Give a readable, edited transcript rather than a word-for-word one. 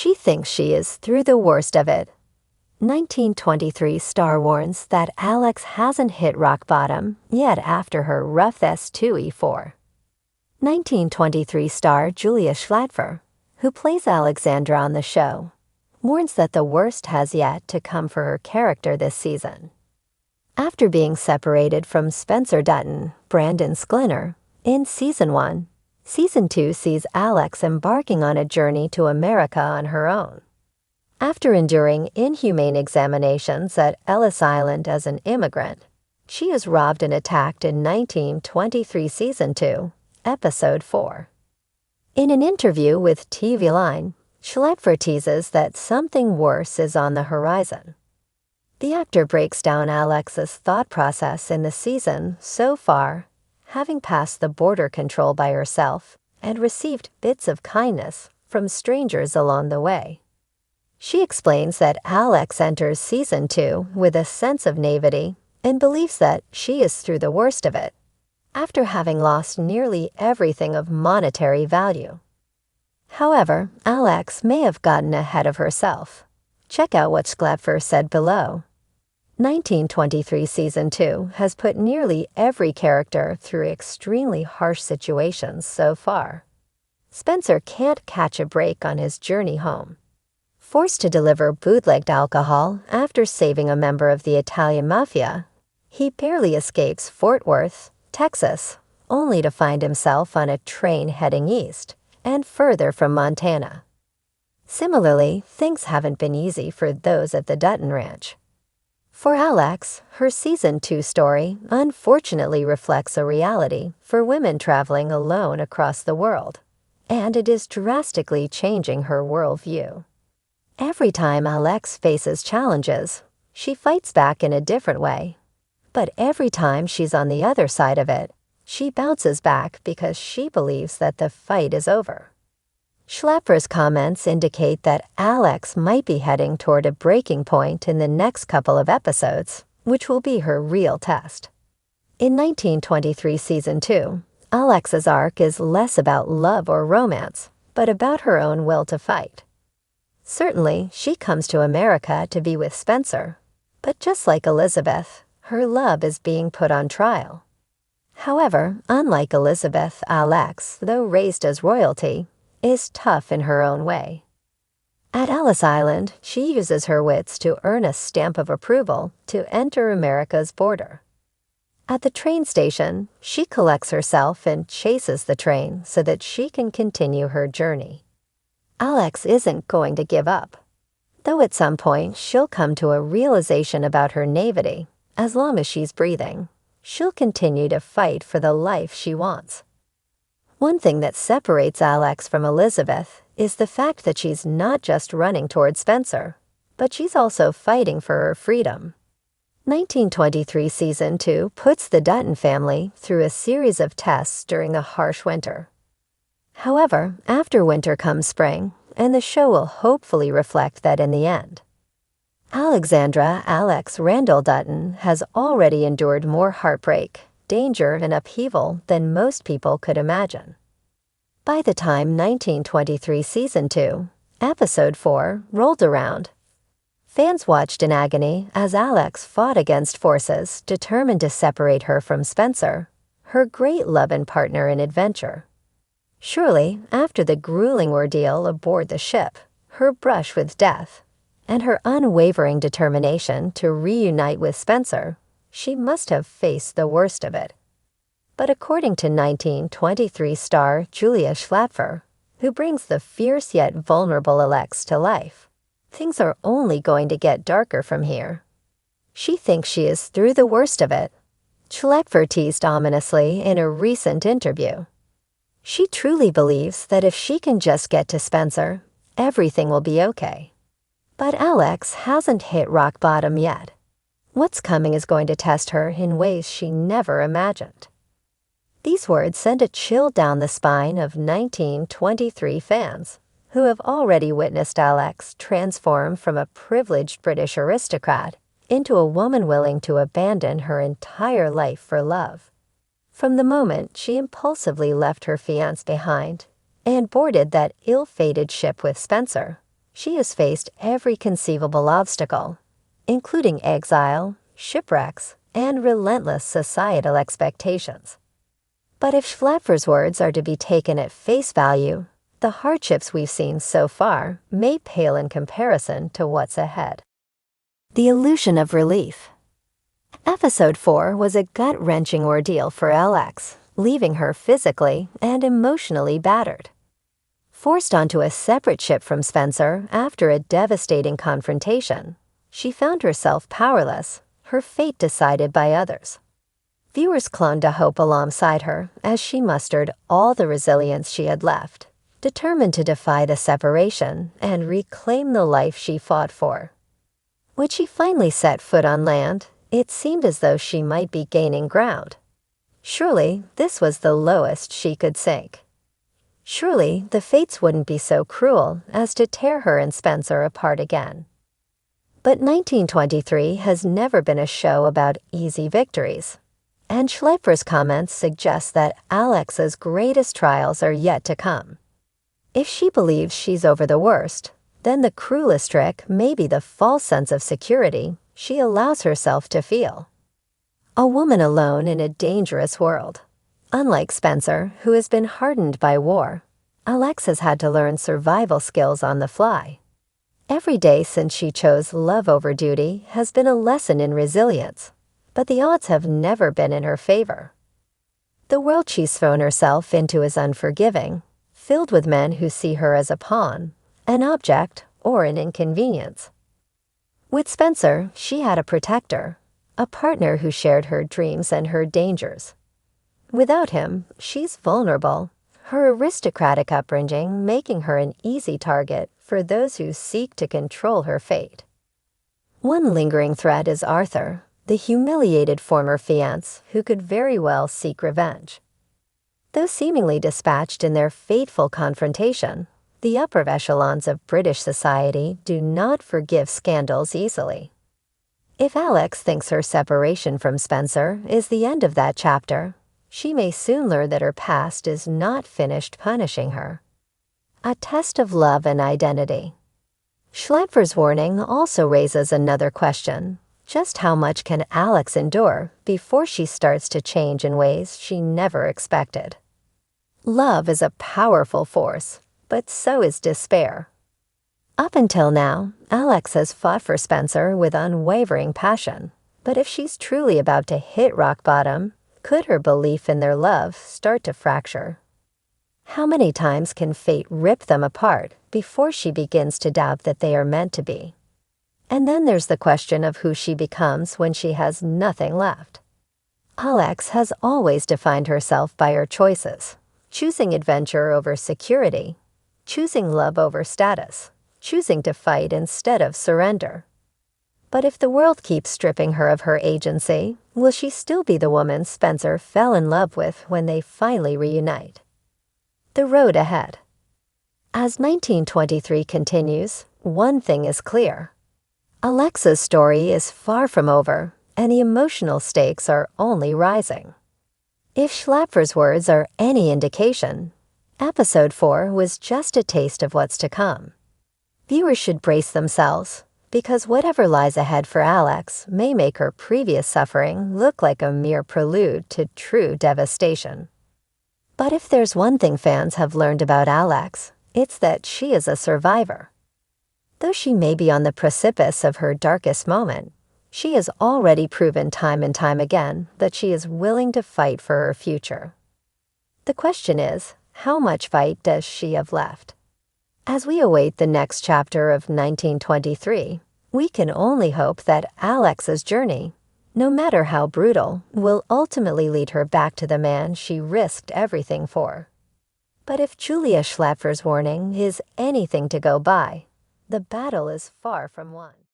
She thinks she is through the worst of it. 1923 star warns that Alex hasn't hit rock bottom yet after her roughest 2E4. 1923 star Julia Schlatfer, who plays Alexandra on the show, warns that the worst has yet to come for her character this season. After being separated from Spencer Dutton, Brandon Sklinner, in Season 1, Season 2 sees Alex embarking on a journey to America on her own. After enduring inhumane examinations at Ellis Island as an immigrant, she is robbed and attacked in 1923 Season 2, Episode 4. In an interview with TV Line, Schlepfer teases that something worse is on the horizon. The actor breaks down Alex's thought process in the season so far, having passed the border control by herself and received bits of kindness from strangers along the way. She explains that Alex enters Season 2 with a sense of naivety and believes that she is through the worst of it, after having lost nearly everything of monetary value. However, Alex may have gotten ahead of herself. Check out what Schlepfer said below. 1923 Season 2 has put nearly every character through extremely harsh situations so far. Spencer can't catch a break on his journey home. Forced to deliver bootlegged alcohol after saving a member of the Italian mafia, he barely escapes Fort Worth, Texas, only to find himself on a train heading east and further from Montana. Similarly, things haven't been easy for those at the Dutton Ranch. For Alex, her Season 2 story unfortunately reflects a reality for women traveling alone across the world, and it is drastically changing her worldview. Every time Alex faces challenges, she fights back in a different way. But every time she's on the other side of it, she bounces back because she believes that the fight is over. Schlepfer's comments indicate that Alex might be heading toward a breaking point in the next couple of episodes, which will be her real test. In 1923 Season 2, Alex's arc is less about love or romance, but about her own will to fight. Certainly, she comes to America to be with Spencer, but just like Elizabeth, her love is being put on trial. However, unlike Elizabeth, Alex, though raised as royalty, is tough in her own way. At Ellis Island, she uses her wits to earn a stamp of approval to enter America's border. At the train station, she collects herself and chases the train so that she can continue her journey. Alex isn't going to give up, though at some point she'll come to a realization about her naivety. As long as she's breathing, she'll continue to fight for the life she wants. One thing that separates Alex from Elizabeth is the fact that she's not just running toward Spencer, but she's also fighting for her freedom. 1923 Season 2 puts the Dutton family through a series of tests during a harsh winter. However, after winter comes spring, and the show will hopefully reflect that in the end. Alexandra Alex Randall Dutton has already endured more heartbreak, danger, and upheaval than most people could imagine. By the time 1923 Season 2, Episode 4 rolled around, fans watched in agony as Alex fought against forces determined to separate her from Spencer, her great love and partner in adventure. Surely, after the grueling ordeal aboard the ship, her brush with death, and her unwavering determination to reunite with Spencer, she must have faced the worst of it. But according to 1923 star Julia Schlepfer, who brings the fierce yet vulnerable Alex to life, things are only going to get darker from here. She thinks she is through the worst of it. Schlepfer teased ominously in a recent interview. She truly believes that if she can just get to Spencer, everything will be okay. But Alex hasn't hit rock bottom yet. What's coming is going to test her in ways she never imagined. These words send a chill down the spine of 1923 fans, who have already witnessed Alex transform from a privileged British aristocrat into a woman willing to abandon her entire life for love. From the moment she impulsively left her fiancé behind and boarded that ill-fated ship with Spencer, She has faced every conceivable obstacle, including exile, shipwrecks, and relentless societal expectations. But if Schlapfer's words are to be taken at face value, the hardships we've seen so far may pale in comparison to what's ahead. The illusion of relief. Episode 4 was a gut-wrenching ordeal for Alex, leaving her physically and emotionally battered. Forced onto a separate ship from Spencer after a devastating confrontation, she found herself powerless, her fate decided by others. Viewers clung to hope alongside her as she mustered all the resilience she had left, determined to defy the separation and reclaim the life she fought for. When she finally set foot on land, it seemed as though she might be gaining ground. Surely, this was the lowest she could sink. Surely, the fates wouldn't be so cruel as to tear her and Spencer apart again. But 1923 has never been a show about easy victories, and Schleifer's comments suggest that Alex's greatest trials are yet to come. If she believes she's over the worst, then the cruelest trick may be the false sense of security she allows herself to feel. A woman alone in a dangerous world. Unlike Spencer, who has been hardened by war, Alex has had to learn survival skills on the fly. Every day since she chose love over duty has been a lesson in resilience, but the odds have never been in her favor. The world she's thrown herself into is unforgiving, filled with men who see her as a pawn, an object, or an inconvenience. With Spencer, she had a protector, a partner who shared her dreams and her dangers. Without him, she's vulnerable, her aristocratic upbringing making her an easy target for those who seek to control her fate. One lingering threat is Arthur, the humiliated former fiancé who could very well seek revenge. Though seemingly dispatched in their fateful confrontation, the upper echelons of British society do not forgive scandals easily. If Alex thinks her separation from Spencer is the end of that chapter, she may soon learn that her past is not finished punishing her. A test of love and identity. Schleifer's warning also raises another question. Just how much can Alex endure before she starts to change in ways she never expected? Love is a powerful force, but so is despair. Up until now, Alex has fought for Spencer with unwavering passion, but if she's truly about to hit rock bottom, could her belief in their love start to fracture? How many times can fate rip them apart before she begins to doubt that they are meant to be? And then there's the question of who she becomes when she has nothing left. Alex has always defined herself by her choices, choosing adventure over security, choosing love over status, choosing to fight instead of surrender. But if the world keeps stripping her of her agency, will she still be the woman Spencer fell in love with when they finally reunite? The road ahead. As 1923 continues, one thing is clear. Alexa's story is far from over, and the emotional stakes are only rising. If Schlapfer's words are any indication, Episode 4 was just a taste of what's to come. Viewers should brace themselves, because whatever lies ahead for Alex may make her previous suffering look like a mere prelude to true devastation. But if there's one thing fans have learned about Alex, it's that she is a survivor. Though she may be on the precipice of her darkest moment, she has already proven time and time again that she is willing to fight for her future. The question is, how much fight does she have left? As we await the next chapter of 1923, we can only hope that Alex's journey, no matter how brutal, will ultimately lead her back to the man she risked everything for. But if Julia Schlapfer's warning is anything to go by, the battle is far from won.